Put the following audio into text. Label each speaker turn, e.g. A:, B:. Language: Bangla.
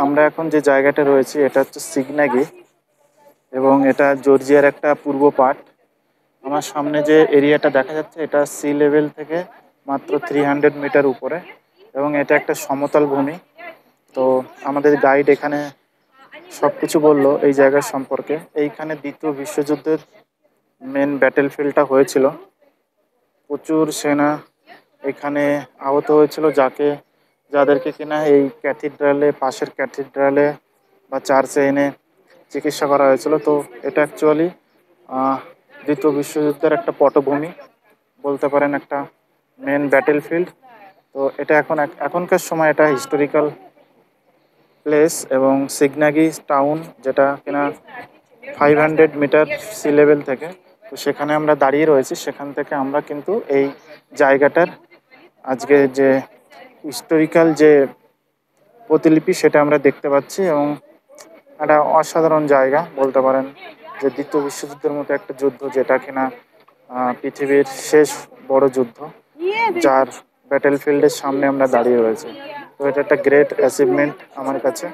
A: আমরা এখন যে জায়গাটা রয়েছি এটা হচ্ছে সিগনাগি, এবং এটা জর্জিয়ার একটা পূর্ব পার্ট। আমার সামনে যে এরিয়াটা দেখা যাচ্ছে এটা সি লেভেল থেকে মাত্র 300 মিটার উপরে, এবং এটা একটা সমতল ভূমি। তো আমাদের গাইড এখানে সব কিছু বললো এই জায়গার সম্পর্কে। এইখানে দ্বিতীয় বিশ্বযুদ্ধের মেন ব্যাটেল ফিল্ডটা হয়েছিল। প্রচুর সেনা এখানে আহত হয়েছিল, যাদেরকে কিনা এই পাশের ক্যাথিড্রালে বা চার্চে এনে চিকিৎসা করা হয়েছিল। তো এটা অ্যাকচুয়ালি দ্বিতীয় বিশ্বযুদ্ধের একটা পটভূমি বলতে পারেন, একটা মেন ব্যাটেল ফিল্ড। তো এটা এখনকার সময় এটা হিস্টোরিক্যাল প্লেস, এবং সিগনাগি টাউন যেটা কিনা 500 মিটার সি লেভেল থেকে, তো সেখানে আমরা দাঁড়িয়ে রয়েছি। সেখান থেকে আমরা কিন্তু এই জায়গাটার আজকে যে হিস্টোরিক্যাল যে প্রতিলিপি সেটা আমরা দেখতে পাচ্ছি, এবং একটা অসাধারণ জায়গা বলতে পারেন, যে দ্বিতীয় বিশ্বযুদ্ধের মতো একটা যুদ্ধ যেটা কিনা পৃথিবীর শেষ বড় যুদ্ধ, যার ব্যাটেল ফিল্ডের সামনে আমরা দাঁড়িয়ে রয়েছে। তো এটা একটা গ্রেট অ্যাচিভমেন্ট আমার কাছে।